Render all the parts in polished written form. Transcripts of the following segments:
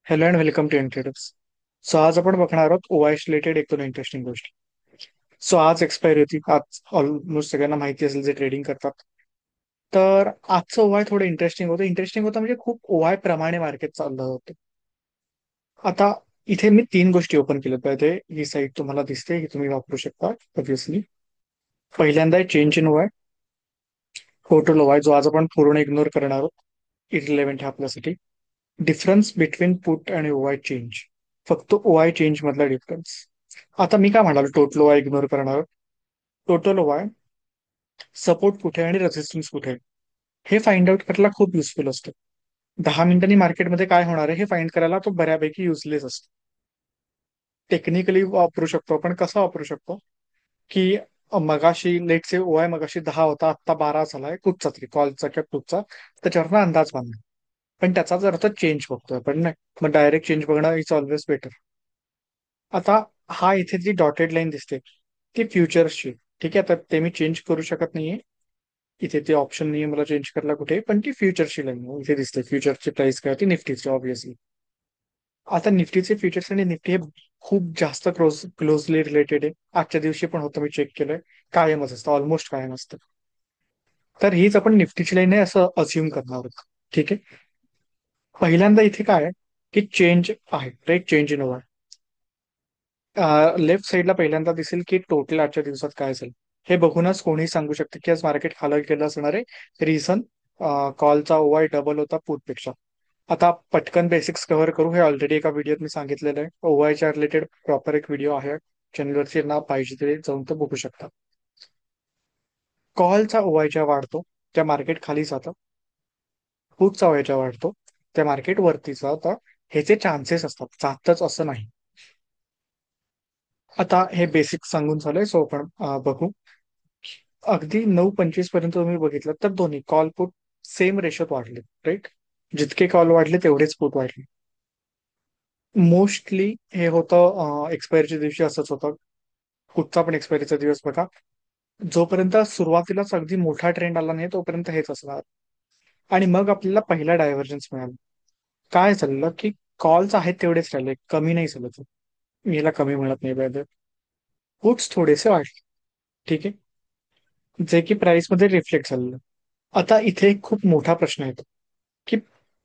Hello and welcome to Introdux. So आज आपण बघणार आहोत ओआय रिलेटेड एक दोन इंटरेस्टिंग गोष्टी. सो आज एक्सपायरी होती. आज ऑलमोस्ट सगळ्यांना माहिती असेल जे ट्रेडिंग करतात. तर आजचं ओआय थोडं इंटरेस्टिंग होतं म्हणजे खूप ओआय प्रमाणे मार्केट चाललं होतं. आता इथे मी तीन गोष्टी ओपन केल्या पाहिजे. ही साईट तुम्हाला दिसते, ही तुम्ही वापरू शकता ऑब्विसली. पहिल्यांदा आहे चेंज इन ओआय, टोटल ओआय जो आज आपण पूर्ण इग्नोर करणार आहोत. इरिलेव्हंट आहे आपल्यासाठी. डिफरन्स बिटवीन पुट आणि ओआय चेंज, फक्त ओआय चेंज मधला डिफरन्स. आता मी काय म्हणालो, टोटल ओआय इग्नोर करणार. टोटल ओआय सपोर्ट कुठे आणि रेजिस्टन्स कुठे हे फाइंड आउट करायला खूप युजफुल असतं. 10 मिनिटांनी मार्केटमध्ये काय होणार आहे हे फाइंड करायला तो बऱ्यापैकी युजलेस असतो. टेक्निकली वापरू शकतो आपण. कसं वापरू शकतो की मगाशी लेट से ओआय मगाशी 10 होता, आत्ता 12 झालाय, कुठचा तरी कॉलचा किंवा कुठचा, त्याच्यावरनं अंदाज बांधला. पण त्याचाच अर्थ चेंज बघतोय आपण, नाही मग डायरेक्ट चेंज बघणं इज ऑलवेज बेटर. आता हा इथे जी डॉटेड लाईन दिसते ती फ्युचर्सची. ठीक आहे, तर ते मी चेंज करू शकत नाहीये. इथे ते ऑप्शन नाहीये मला चेंज करायला कुठे, पण ती फ्युचरची लाईन इथे दिसते. फ्युचरची प्राइस काय होती निफ्टीची ऑब्व्हियसली. आता निफ्टीचे फ्युचर्स आणि निफ्टी हे खूप जास्त क्लोजली रिलेटेड आहे. आजच्या दिवशी पण होतं, मी चेक केलंय. कायमच असतं, ऑलमोस्ट कायम असतं. तर हीच आपण निफ्टीची लाईन आहे असं अज्युम करणार आहोत. ठीक आहे. पहिल्यांदा इथे काय आहे की चेंज आहे, right, change in over. Left साईडला पहिल्यांदा दिसेल की टोटल आजच्या दिवसात काय असेल. हे बघूनच कोणी सांगू शकते की आज मार्केट खाली गेलं असणार आहे. रिझन, कॉलचा ओवाय डबल होता पुटपेक्षा. आता पटकन बेसिक्स कव्हर करू. हे ऑलरेडी एका व्हिडिओत मी सांगितलेलं आहे. ओवायच्या रिलेटेड प्रॉपर एक व्हिडिओ आहे चॅनलवरची, ना पाहिजे ते जाऊन तो बघू शकता. कॉलचा ओवायच्या वाढतो त्या मार्केट खाली जातं. पुटचा ओवायच्या वाढतो त्या मार्केट वरती जातं. ह्याचे चान्सेस असतात, जातच असं नाही. आता हे बेसिक सांगून झालंय. सो आपण बघू. अगदी 9:25 पर्यंत तुम्ही बघितलं तर दोन्ही कॉल पुट सेम रेशोत वाढले, राईट. जितके कॉल वाढले तेवढेच पुट वाढले. मोस्टली हे होतं एक्सपायरीच्या दिवशी, असंच होतं. पुटचा पण एक्सपायरीचा दिवस बघा. जोपर्यंत सुरुवातीलाच अगदी मोठा ट्रेंड आला नाही तोपर्यंत हेच असणार. आणि मग आपल्याला पहिला डायव्हर्जन्स मिळाला. काय झालं की कॉल्स आहेत तेवढेच राहिले, कमी नाही झालं. मी याला कमी म्हणत नाही पाहिजे. पुट्स थोडेसे वाढले. ठीक आहे, जे की प्राइस मध्ये रिफ्लेक्ट झालेलं. आता इथे एक खूप मोठा प्रश्न येतो की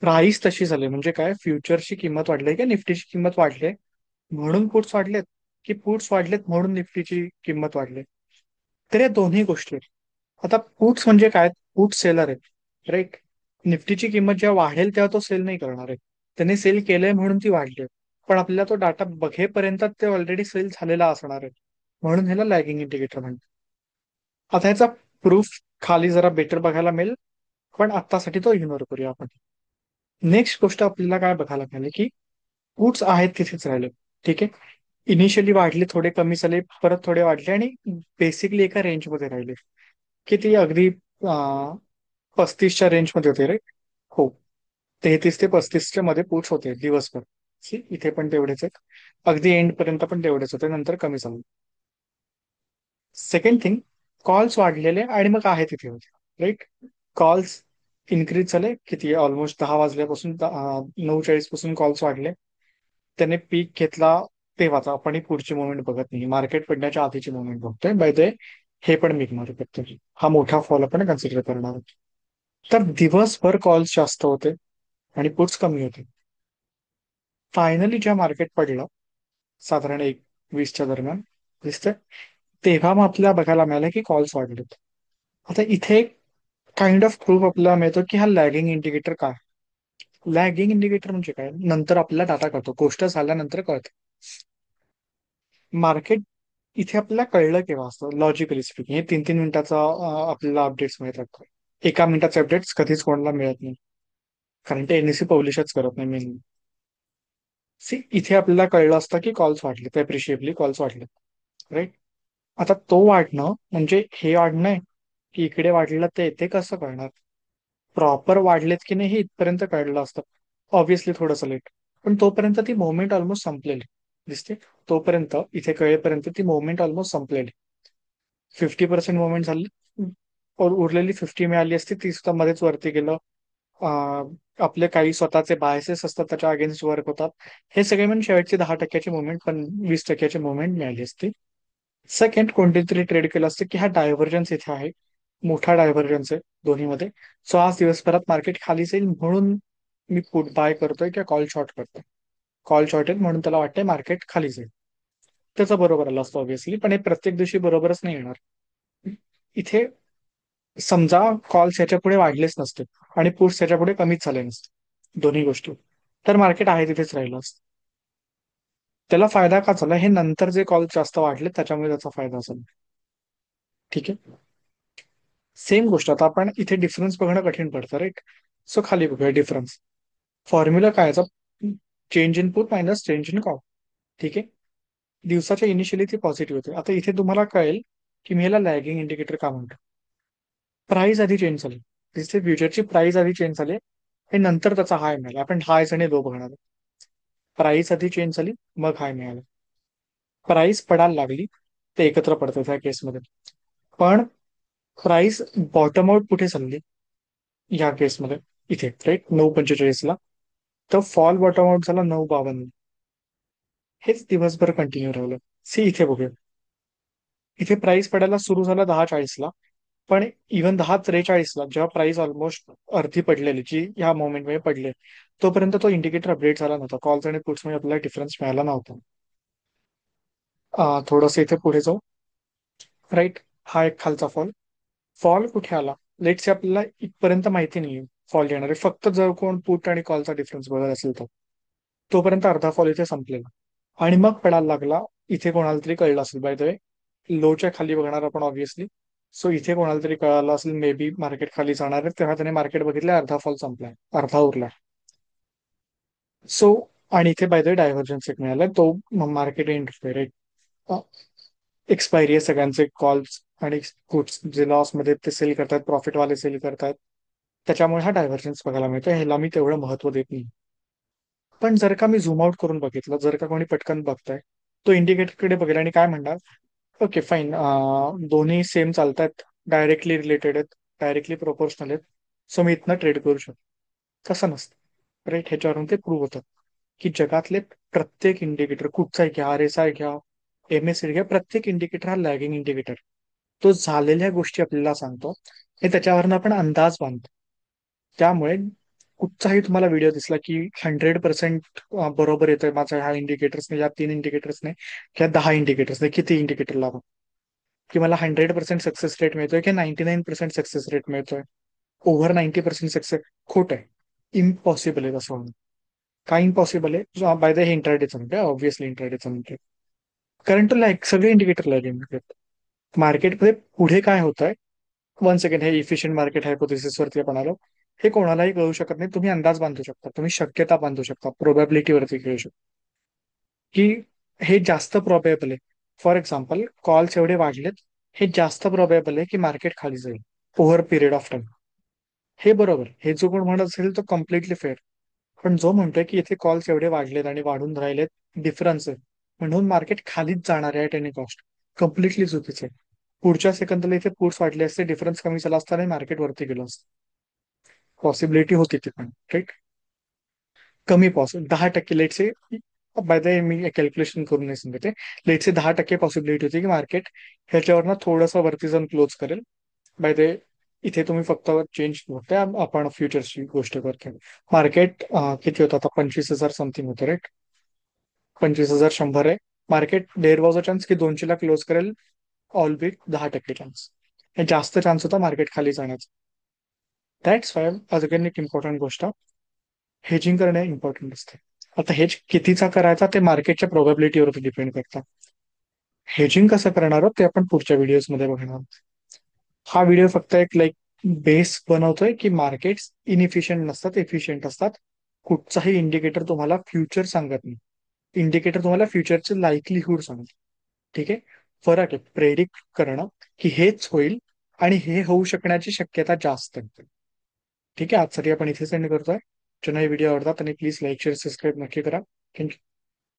प्राइस तशी झाली म्हणजे काय, फ्युचरची किंमत वाढली की निफ्टीची किंमत वाढली म्हणून पुट्स वाढलेत, की पुट्स वाढलेत म्हणून निफ्टीची किंमत वाढली. तर या दोन्ही गोष्टी आहेत. आता पुट्स म्हणजे काय, पुट सेलर आहेत, राईट. निफ्टीची किंमत जेव्हा वाढेल तेव्हा तो सेल नाही करणार आहे. त्याने सेल केलंय म्हणून ती वाढली आहे. पण आपल्याला तो डाटा बघेपर्यंत ते ऑलरेडी सेल झालेला असणार आहे. म्हणून ह्याला लॅगिंग इंडिकेटर म्हणतात. आता ह्याचा प्रूफ खाली जरा बेटर बघायला मिळेल, पण आत्तासाठी तो इग्नोर करूया आपण. नेक्स्ट गोष्ट आपल्याला काय बघायला मिळाली की पुट्स आहेत तिथेच राहिले. ठीक आहे. इनिशियली वाढले, थोडे कमी झाले, परत थोडे वाढले आणि बेसिकली एका रेंजमध्ये राहिले. किती, अगदी 35च्या रेंजमध्ये होते रे. हो, 33 ते 35च्या मध्ये पुट्स होते दिवसभर. इथे पण तेवढेच आहेत. अगदी एंड पर्यंत पण तेवढेच होते, नंतर कमी झाले. सेकंड थिंग, कॉल्स वाढलेले आणि मग आहे तिथे होते, राईट. कॉल्स इन्क्रीज झाले किती, ऑलमोस्ट 10 वाजल्यापासून 9:40 पासून कॉल्स वाढले. त्याने पीक घेतला तेव्हाचा. आपण ही पुढची मुवमेंट बघत नाही, मार्केट पडण्याच्या आधीची मुवमेंट बघतोय बाय द. हे पण मी इग्नोर करतो. हा मोठा फॉल आपण कन्सिडर करणार आहोत. तर दिवसभर कॉल्स जास्त होते आणि पुट्स कमी होते. फायनली जेव्हा मार्केट पडलं साधारण 1:20च्या दरम्यान दिसतंय, तेव्हा मग आपल्याला बघायला मिळालं की कॉल्स वाढलेत. आता इथे काइंड ऑफ प्रूफ आपल्याला मिळतो की हा लॅगिंग इंडिकेटर काय. लॅगिंग इंडिकेटर म्हणजे काय, नंतर आपल्याला डाटा कळतो, गोष्ट झाल्यानंतर कळते. मार्केट इथे आपल्याला कळलं केव्हा असतं, लॉजिकली स्पीकिंग. हे 3-3 मिनिटाचा आपल्याला अपडेट्स मिळत राहतात. एका मिनिटाचे अपडेट्स कधीच कोणाला मिळत नाही, कारण ते एनएससी पब्लिशच करत नाही मेनली. सी, इथे आपल्याला कळलं असतं की कॉल्स वाढले, अप्रिशिएबली कॉल्स वाढले, राईट. आता तो वाढणं म्हणजे हे वाढणं आहे की इकडे वाढलेलं, ते ते कसं कळणार. प्रॉपर वाढलेत की नाही हे इथपर्यंत कळलं असतं, ऑब्व्हियसली थोडंसं लेट. पण तोपर्यंत ती मुवमेंट ऑलमोस्ट संपलेली दिसते. तोपर्यंत इथे कळेपर्यंत ती मुवमेंट ऑलमोस्ट संपलेली. 50% मुवमेंट झाली, और उरलेली 50 मिळाली असती, ती सुद्धा मध्येच वरती गेलं. आपले काही स्वतःचे बायसेस असतात त्याच्या अगेन्स्ट वर्क होतात. हे सगळे म्हणून शेवटची 10% मुवमेंट पण 20% मुवमेंट मिळाली असते. सेकंड कोणती तरी ट्रेड केलं असतं की हा डायव्हर्जन्स इथे आहे, मोठा डायव्हर्जन्स आहे दोन्हीमध्ये. सो आज दिवसभरात मार्केट खाली जाईल म्हणून मी पुट बाय करतोय किंवा कॉल शॉर्ट करतोय. कॉल शॉर्ट आहे म्हणून त्याला वाटतंय मार्केट खाली जाईल. त्याचा बरोबर आला असतो ऑब्व्हियसली, पण हे प्रत्येक दिवशी बरोबरच नाही येणार. इथे समजा कॉल्स याच्या पुढे वाढलेच नसते आणि पुट्स याच्या पुढे कमीच झाले नसते, दोन्ही गोष्टी, तर मार्केट आहे तिथेच राहिलं असतं. त्याला फायदा का झाला हे नंतर जे कॉल जास्त वाढले त्याच्यामुळे त्याचा फायदा झाला. ठीक आहे. सेम गोष्ट आता आपण इथे डिफरन्स बघणं कठीण पडतं, राईट? सो खाली बघूया डिफरन्स. फॉर्म्युला काय याचा? Change in put minus change in call. ठीक आहे. दिवसाच्या इनिशियली ती पॉझिटिव्ह होते. आता इथे तुम्हाला कळेल की मी याला लॅगिंग इंडिकेटर का म्हणतो. प्राइस आधी चेंज झाली, तिथे फ्युचरची प्राइस आधी चेंज झाली आणि नंतर त्याचा हाय मिळाला. आपण हायच आणि लो बघणार आहोत. प्राइस आधी चेंज झाली मग हाय मिळाला. प्राइस पडायला लागली ते एकत्र पडतं त्या केसमध्ये. पण प्राइस बॉटम आउट कुठे चालली या केसमध्ये? इथे, राईट, 9:45 ला. तर फॉल बॉटम आउट झाला 9:52. हेच दिवसभर कंटिन्यू राहिलं. सी इथे बघूया. इथे प्राइस पडायला सुरू झाला 10:40ला, पण इव्हन 10:43ला जेव्हा प्राइस ऑलमोस्ट अर्धी पडलेली जी ह्या मोमेंटमध्ये पडले, तोपर्यंत तो इंडिकेटर अपडेट झाला नव्हता. कॉल्स आणि पुट्स मध्ये आपल्याला डिफरन्स मिळाला नव्हता. थोडंसं इथे पुढे जाऊ, राईट. हा एक खालचा फॉल. फॉल कुठे आला? लेट्स आपल्याला इथपर्यंत माहिती नाहीये फॉल येणार आहे, फक्त जर कोण पुट आणि कॉलचा डिफरन्स बघत असेल तर. तोपर्यंत अर्धा फॉल इथे संपलेला आणि मग पडायला लागला. इथे कोणाला तरी कळलं असेल, बाय द वे लोच्या खाली बघणार आपण ऑब्व्हियसली. सो इथे कोणाला तरी कळालं असेल मे बी मार्केट खाली जाणार आहे, तेव्हा त्याने मार्केट बघितलं, अर्धा फॉल संपलाय, अर्धा उरला. सो आणि इथे बाय द वे डायव्हर्जन्स एक मिळाला, तो मार्केट एंड एक्सपायरी आहे सगळ्यांचे कॉल्स आणि गुड्स जे लॉस मध्ये ते सेल करतात, प्रॉफिट वाले सेल करतात, त्याच्यामुळे हा डायव्हर्जन्स बघायला मिळतो. ह्याला मी तेवढं महत्व देत नाही. पण जर का मी झूम आउट करून बघितलं, जर का कोणी पटकन बघताय, तो इंडिकेटरकडे बघेल आणि काय म्हणणार, ओके फाईन, दोन्ही सेम चालतात, डायरेक्टली रिलेटेड आहेत, डायरेक्टली प्रोपोर्शनल आहेत, सो मी इथनं ट्रेड करू शकतो. तसं नसतं, राईट. ह्याच्यावरून ते प्रूव्ह होतं की जगातले प्रत्येक इंडिकेटर, कुठचाही घ्या, RSI घ्या, MACD घ्या, प्रत्येक इंडिकेटर हा लॅगिंग इंडिकेटर. तो झालेल्या गोष्टी आपल्याला सांगतो हे त्याच्यावरनं आपण अंदाज बांधतो. त्यामुळे कुठचाही तुम्हाला व्हिडिओ दिसला की 100% बरोबर येतोय माझा ह्या इंडिकेटर्सने, या 3 इंडिकेटर्सने किंवा 10 इंडिकेटर्सने, किती इंडिकेटर लावा, की मला 100% सक्सेस रेट मिळतोय की 99% सक्सेस रेट मिळतोय, ओव्हर 90% सक्सेस, खोट आहे. इम्पॉसिबल आहे तसं होणं. काय इम्पॉसिबल आहे? बाय द हे इंटरडेचं म्हणते, ऑब्व्हियसली इंटरडेचं म्हणते, कारण तो सगळे इंडिकेटर लागेल मार्केटमध्ये. पुढे काय होत आहे, वन सेकंड, हे इफिशियंट मार्केट हायपोथेसिस वरती आपण आलो. हे कोणालाही कळू शकत नाही. तुम्ही अंदाज बांधू शकता, तुम्ही शक्यता बांधू शकता, प्रोबॅबिलिटी वरती खेळू शकता की हे जास्त प्रोबेबल आहे. फॉर एक्झाम्पल कॉल्स एवढे वाढलेत, हे जास्त प्रोबेबल आहे की मार्केट खाली जाईल ओव्हर पिरियड ऑफ टाइम. हे बरोबर, हे जो कोण म्हणत असेल तो कम्प्लिटली फेअर. पण जो म्हणतोय की इथे कॉल्स एवढे वाढलेत आणि वाढून राहिलेत, डिफरन्स आहे म्हणून मार्केट खालीच जाणार आहे ॲट एनी कॉस्ट, कम्प्लिटली चुकीचं आहे. पुढच्या सेकंदला इथे पुट्स वाढले असते, डिफरन्स कमी झाला असता आणि मार्केट वरती गेलं असतं. पॉसिबिलिटी होती ती पण, राईट. कमी पॉसिबल 10%, लेटचे, बाय द मी कॅल्क्युलेशन करून नाही सांगते, लेटचे 10% पॉसिबिलिटी होती की मार्केट ह्याच्यावरनं थोडंसं वरती जाऊन क्लोज करेल. बाय द इथे तुम्ही फक्त चेंज होते, आपण फ्युचरची गोष्ट करतोय. मार्केट किती होतं आता, 25,000 समथिंग होतं, राईट. 25,100 आहे. Market there was a chance की 200ला क्लोज करेल, ऑल बिट 10% चान्स, हे जास्त चान्स होता मार्केट खाली जाण्याचा. दॅट्स वाय अगेन एक इम्पॉर्टंट गोष्ट, हेजिंग करणे इम्पॉर्टंट असते. आता हेज कितीचा करायचा ते मार्केटच्या प्रोबॅबिलिटीवरती डिपेंड करतं. हेजिंग कसं करणार आहोत ते आपण पुढच्या व्हिडिओमध्ये बघणार आहोत. हा व्हिडिओ फक्त एक बेस बनवतोय की मार्केट्स इनइफिशियंट नसतात, एफिशियंट असतात. कुठचाही इंडिकेटर तुम्हाला फ्युचर सांगत नाही, इंडिकेटर तुम्हाला फ्युचरचे लाईकलीहूड सांगतो. ठीक आहे. फरक आहे प्रेडिक्ट करणं की हेच होईल आणि हे होऊ शकण्याची शक्यता जास्त आहे. ठीक आहे. आजसाठी आपण इथे सेंड करतोय. ज्यांना व्हिडिओ आवडतात त्यांनी प्लीज लाईक, शेअर, सबस्क्राईब नक्की करा. थँक्यू.